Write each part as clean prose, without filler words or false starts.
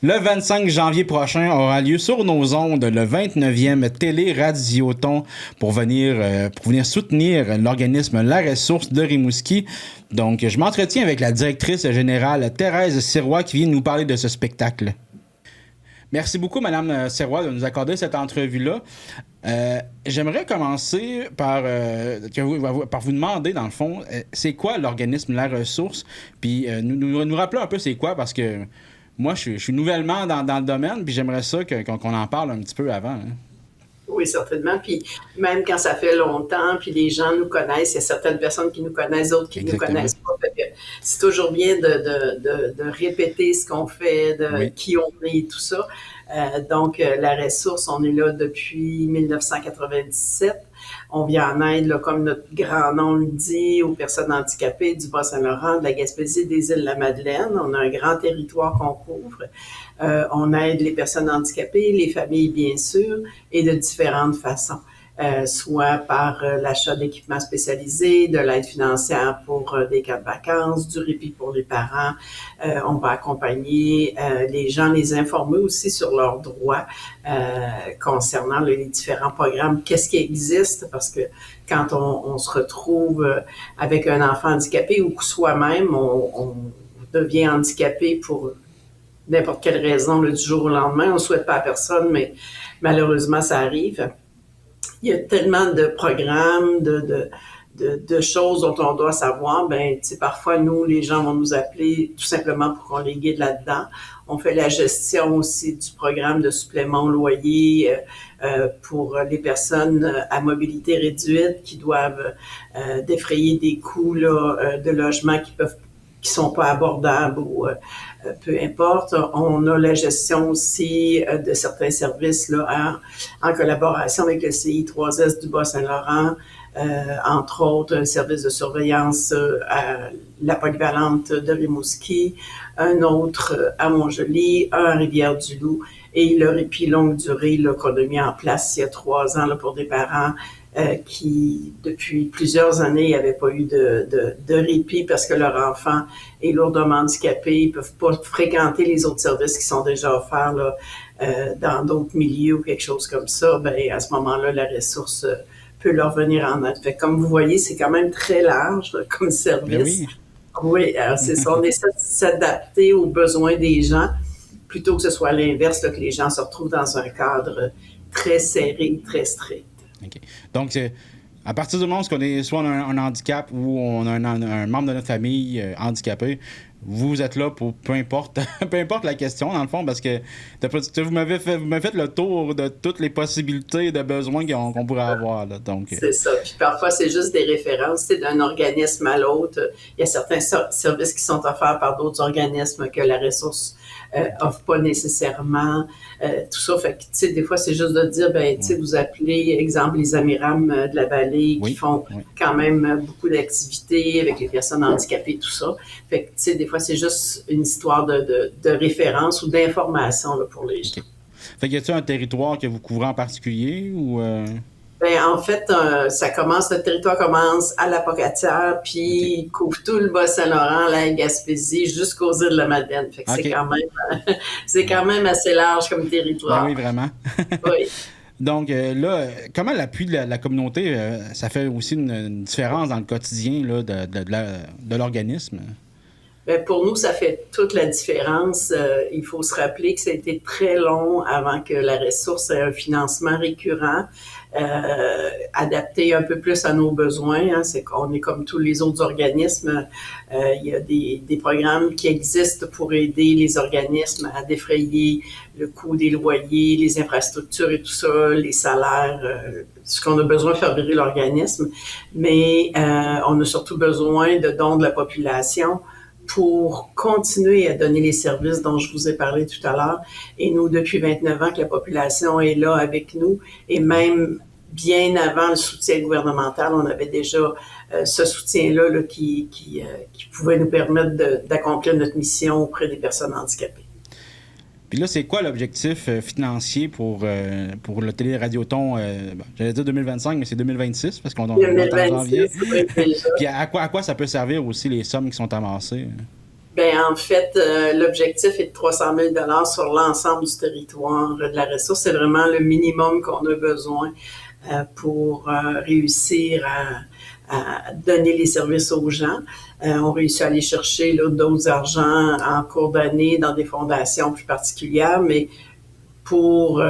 Le 25 janvier prochain aura lieu sur nos ondes le 29e Télé-Radioton pour venir soutenir l'organisme La Ressource de Rimouski. Donc, je m'entretiens avec la directrice générale Thérèse Sirois qui vient nous parler de ce spectacle. Merci beaucoup, Madame Sirois, de nous accorder cette entrevue-là. J'aimerais commencer par vous demander, dans le fond, c'est quoi l'organisme La Ressource? Puis nous rappeler un peu c'est quoi, parce que moi, je suis nouvellement dans le domaine, puis j'aimerais ça qu'on en parle un petit peu avant. Hein. Oui, certainement. Puis même quand ça fait longtemps, puis les gens nous connaissent, il y a certaines personnes qui nous connaissent, d'autres qui ne nous connaissent pas. C'est toujours bien de répéter ce qu'on fait, qui on est et tout ça. Donc, La Ressource, on est là depuis 1997. On vient en aide, là, comme notre grand nom le dit, aux personnes handicapées du Bas-Saint-Laurent, de la Gaspésie, des Îles-de-la-Madeleine. On a un grand territoire qu'on couvre. On aide les personnes handicapées, les familles, bien sûr, et de différentes façons. Soit par l'achat d'équipements spécialisés, de l'aide financière pour des cas de vacances, du répit pour les parents. On va accompagner les gens, les informer aussi sur leurs droits concernant les différents programmes. Qu'est-ce qui existe? Parce que quand on se retrouve avec un enfant handicapé ou soi-même, on devient handicapé pour n'importe quelle raison du jour au lendemain. On ne souhaite pas à personne, mais malheureusement, ça arrive. Il y a tellement de programmes, de choses dont on doit savoir. Ben, tu sais, parfois, nous, les gens vont nous appeler tout simplement pour qu'on les guide là-dedans. On fait la gestion aussi du programme de supplément au loyer pour les personnes à mobilité réduite qui doivent défrayer des coûts là, de logement qui sont pas abordables ou peu importe. On a la gestion aussi de certains services là, en collaboration avec le CI3S du Bas-Saint-Laurent, entre autres un service de surveillance à la polyvalente de Rimouski, un autre à Montjoly, un à Rivière-du-Loup et le répit longue durée là, qu'on a mis en place il y a 3 ans là, pour des parents qui, depuis plusieurs années, n'avaient pas eu de répit parce que leur enfant est lourdement handicapé, ils peuvent pas fréquenter les autres services qui sont déjà offerts là, dans d'autres milieux ou quelque chose comme ça. Ben, à ce moment-là, La Ressource peut leur venir en aide. Fait que, comme vous voyez, c'est quand même très large là, comme service. Oui, oui alors c'est ça. On essaie de s'adapter aux besoins des gens plutôt que ce soit l'inverse, là, que les gens se retrouvent dans un cadre très serré, très strict. Okay. Donc, à partir du moment où on est soit un handicap ou on a un membre de notre famille handicapé, vous êtes là pour peu importe la question, dans le fond, parce que vous m'avez fait le tour de toutes les possibilités de besoins qu'on pourrait avoir. Là, donc, c'est ça. Puis parfois, c'est juste des références. C'est d'un organisme à l'autre. Il y a certains services qui sont offerts par d'autres organismes que La Ressource offre pas nécessairement. Tout ça, fait que, tu sais, des fois, c'est juste de dire, ben, tu sais, vous appelez, exemple, les Amiram de la Vallée qui font quand même beaucoup d'activités avec les personnes handicapées, tout ça. Fait que, tu sais, des fois, c'est juste une histoire de référence ou d'information là, pour les gens. Okay. Fait que y a-t-il un territoire que vous couvrez en particulier ou Ben, en fait, le territoire commence à la Pocatière, puis couvre tout le Bas-Saint-Laurent, la Gaspésie, jusqu'aux îles de la Madeleine. Fait que c'est quand même assez large comme territoire. Ben oui, vraiment. Oui. Donc là, comment l'appui de la communauté, ça fait aussi une différence dans le quotidien là, de l'organisme? Ben pour nous, ça fait toute la différence. Il faut se rappeler que ça a été très long avant que La Ressource ait un financement récurrent, adapté un peu plus à nos besoins. Hein. C'est qu'on est comme tous les autres organismes. Il y a des programmes qui existent pour aider les organismes à défrayer le coût des loyers, les infrastructures et tout ça, les salaires, ce qu'on a besoin de faire virer l'organisme. Mais on a surtout besoin de dons de la population pour continuer à donner les services dont je vous ai parlé tout à l'heure. Et nous, depuis 29 ans que la population est là avec nous, et même bien avant le soutien gouvernemental, on avait déjà ce soutien-là là, qui pouvait nous permettre d'accomplir notre mission auprès des personnes handicapées. Puis là, c'est quoi l'objectif financier pour le Télé-Radioton? J'allais dire 2025, mais c'est 2026, parce qu'on est en janvier. Puis à quoi ça peut servir aussi les sommes qui sont avancées? Ben, en fait, l'objectif est de 300 000 sur l'ensemble du territoire de la ressource. C'est vraiment le minimum qu'on a besoin pour réussir à donner les services aux gens. On réussit à aller chercher d'autres argents en cours d'année dans des fondations plus particulières, mais pour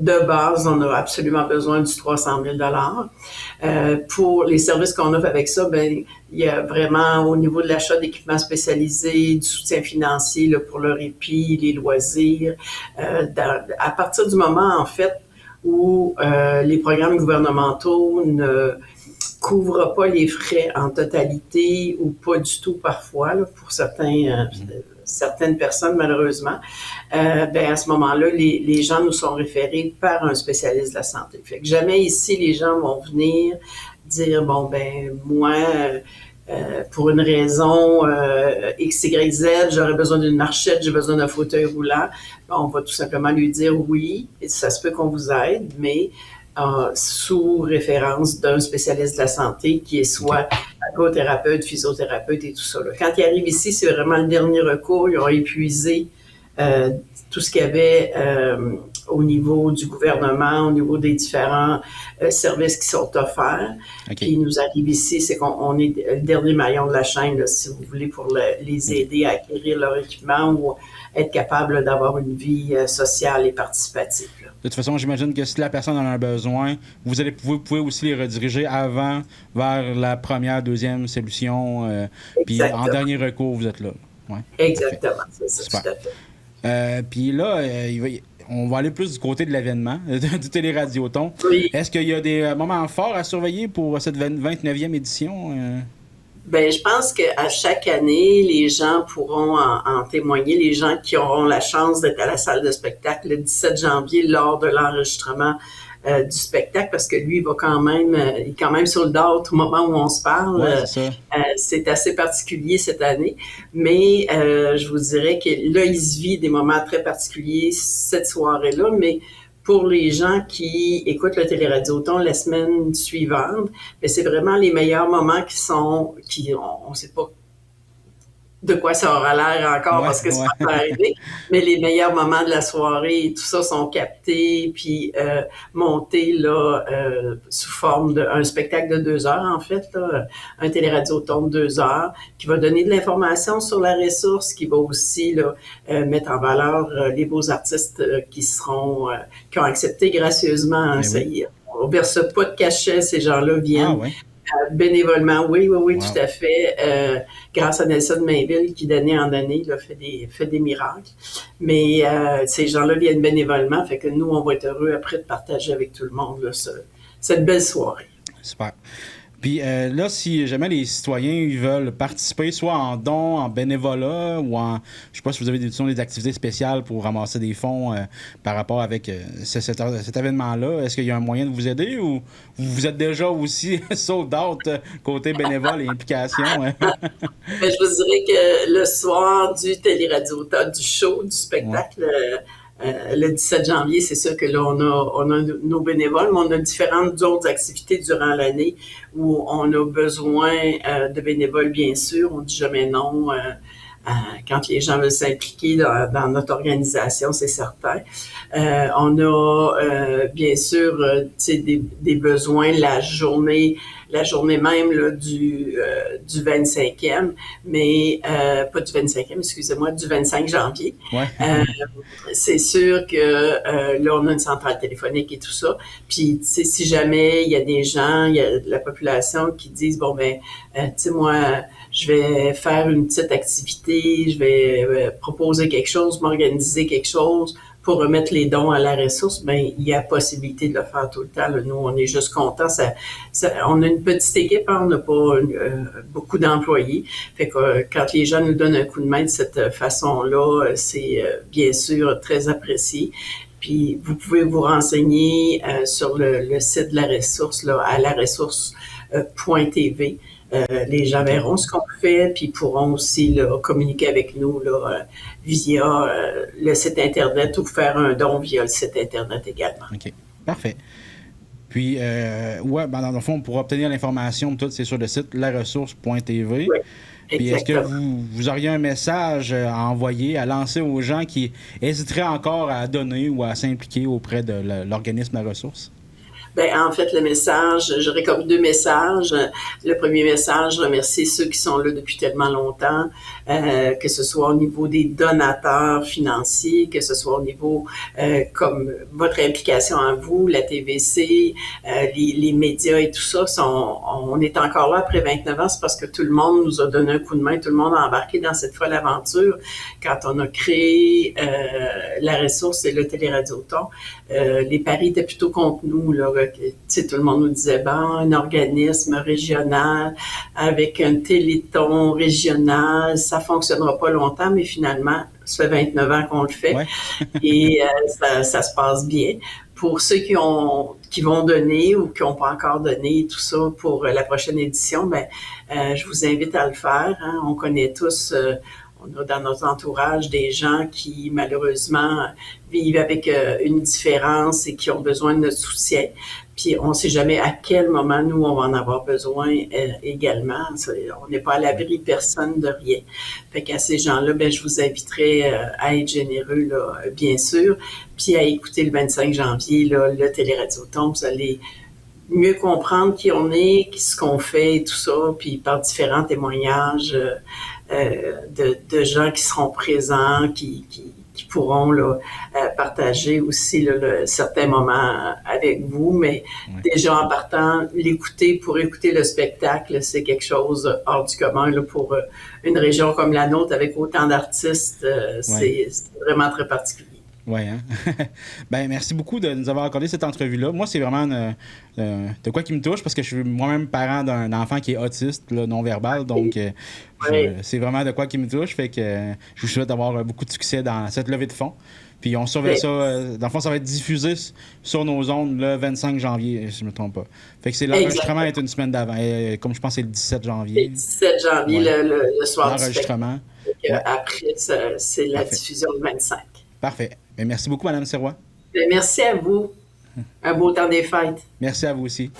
de base, on a absolument besoin du 300 000 Pour les services qu'on offre avec ça, ben il y a vraiment au niveau de l'achat d'équipements spécialisés, du soutien financier là, pour le répit, les loisirs. À partir du moment, en fait, où les programmes gouvernementaux ne couvrent pas les frais en totalité ou pas du tout parfois, là, pour certaines personnes, malheureusement, ben à ce moment-là, les gens nous sont référés par un spécialiste de la santé. Fait que jamais ici, les gens vont venir dire, bon, ben moi, pour une raison X, Y, Z, j'aurais besoin d'une marchette, j'ai besoin d'un fauteuil roulant. Ben, on va tout simplement lui dire oui, et ça se peut qu'on vous aide, mais sous référence d'un spécialiste de la santé qui est soit ergothérapeute, physiothérapeute et tout ça. Là. Quand ils arrivent ici, c'est vraiment le dernier recours. Ils ont épuisé tout ce qu'il y avait au niveau du gouvernement, au niveau des différents services qui sont offerts. Puis ils nous arrivent ici, c'est qu'on est le dernier maillon de la chaîne, là, si vous voulez, pour les aider à acquérir leur équipement ou être capable d'avoir une vie sociale et participative. Là. De toute façon, j'imagine que si la personne en a un besoin, vous pouvez aussi les rediriger avant vers la première, deuxième solution. Puis en dernier recours, vous êtes là. Ouais, exactement, c'est ça, super. Tout à fait. Puis là, on va aller plus du côté de l'événement, du Téléradioton. Oui. Est-ce qu'il y a des moments forts à surveiller pour cette 29e édition? Ben, je pense qu'à chaque année, les gens pourront en témoigner, les gens qui auront la chance d'être à la salle de spectacle le 17 janvier lors de l'enregistrement du spectacle, parce que lui, il est quand même sold out au moment où on se parle. Ouais, c'est assez particulier cette année, mais je vous dirais que là, il se vit des moments très particuliers cette soirée-là, mais pour les gens qui écoutent le Téléradioton la semaine suivante, mais c'est vraiment les meilleurs moments on ne sait pas de quoi ça aura l'air encore parce que c'est pas arrivé, mais les meilleurs moments de la soirée et tout ça sont captés puis montés là sous forme d'un spectacle de 2 heures en fait, là, un Téléradioton de 2 heures qui va donner de l'information sur la ressource, qui va aussi là, mettre en valeur les beaux artistes qui ont accepté gracieusement. On ne verse pas de cachet, ces gens-là viennent. Bénévolement, oui, tout à fait. Grâce à Nelson Mainville qui, d'année en année, là, fait des miracles. Mais ces gens-là viennent bénévolement, fait que nous, on va être heureux après de partager avec tout le monde là, cette belle soirée. Super. Puis là, si jamais les citoyens veulent participer, soit en don, en bénévolat, ou en, je sais pas si vous avez des activités spéciales pour ramasser des fonds par rapport avec cet événement-là, est-ce qu'il y a un moyen de vous aider ou vous êtes déjà aussi sold out côté bénévole et implication? Hein? Je vous dirais que le soir du Téléradioton, du show, du spectacle, le 17 janvier, c'est sûr que là, on a nos bénévoles, mais on a différentes autres activités durant l'année où on a besoin de bénévoles, bien sûr. On dit jamais non quand les gens veulent s'impliquer dans notre organisation, c'est certain. On a bien sûr des besoins la journée même là, du 25e, mais pas du 25e, excusez-moi, du 25 janvier. Ouais. C'est sûr que là, on a une centrale téléphonique et tout ça. Puis, si jamais il y a des gens, il y a de la population qui disent, bon, ben, tu sais, moi, je vais faire une petite activité, je vais proposer quelque chose, m'organiser quelque chose pour remettre les dons à la ressource, ben il y a possibilité de le faire tout le temps. Là. Nous, on est juste contents. On a une petite équipe, hein, on n'a pas beaucoup d'employés. Fait que quand les gens nous donnent un coup de main de cette façon-là, c'est bien sûr très apprécié. Puis vous pouvez vous renseigner sur le site de la ressource, là, à laressource.tv. Les gens verront ce qu'on fait, puis pourront aussi là, communiquer avec nous là, via le site Internet ou faire un don via le site Internet également. OK, parfait. Puis, dans le fond, pour obtenir l'information, tout, c'est sur le site laressource.tv. Oui, Puis, est-ce que exactement. vous auriez un message à envoyer, à lancer aux gens qui hésiteraient encore à donner ou à s'impliquer auprès de l'organisme La Ressource? Ben, en fait, le message, j'aurais comme deux messages. Le premier message, remercier ceux qui sont là depuis tellement longtemps, que ce soit au niveau des donateurs financiers, que ce soit au niveau comme votre implication à vous, la TVC, les médias et tout ça. On est encore là après 29 ans, c'est parce que tout le monde nous a donné un coup de main, tout le monde a embarqué dans cette folle aventure. Quand on a créé La Ressource et le Téléradioton, les paris étaient plutôt contre nous, là. Tout le monde nous disait, un organisme régional avec un téléthon régional, ça fonctionnera pas longtemps, mais finalement, ça fait 29 ans qu'on le fait. Ouais. Et ça se passe bien. Pour ceux qui vont donner ou qui n'ont pas encore donné tout ça pour la prochaine édition, je vous invite à le faire. Hein. On connaît tous... on a dans notre entourage des gens qui, malheureusement, vivent avec une différence et qui ont besoin de notre soutien. Puis on ne sait jamais à quel moment, nous, on va en avoir besoin également. On n'est pas à l'abri personne de rien. Fait qu'à ces gens-là, je vous inviterai à être généreux, là, bien sûr, puis à écouter le 25 janvier, là, le Téléradioton. Vous allez mieux comprendre qui on est, ce qu'on fait et tout ça, puis par différents témoignages de gens qui seront présents, qui pourront là, partager aussi là, certains moments avec vous, mais déjà en partant, l'écouter pour écouter le spectacle, c'est quelque chose hors du commun là, pour une région comme la nôtre avec autant d'artistes, c'est vraiment très particulier. Oui, hein? Merci beaucoup de nous avoir accordé cette entrevue-là. Moi, c'est vraiment de quoi qui me touche parce que je suis moi-même parent d'un enfant qui est autiste, là, non-verbal. Donc, c'est vraiment de quoi qui me touche. Fait que je vous souhaite d'avoir beaucoup de succès dans cette levée de fonds. Puis on surveille ça. Dans le fond, ça va être diffusé sur nos ondes le 25 janvier, si je ne me trompe pas. Fait que l'enregistrement est une semaine d'avant. Comme je pense, c'est le 17 janvier. Le 17 janvier, le soir du l'enregistrement. Après, c'est la diffusion le 25. Parfait. Merci beaucoup, Mme Sirois. Merci à vous. Un beau temps des fêtes. Merci à vous aussi.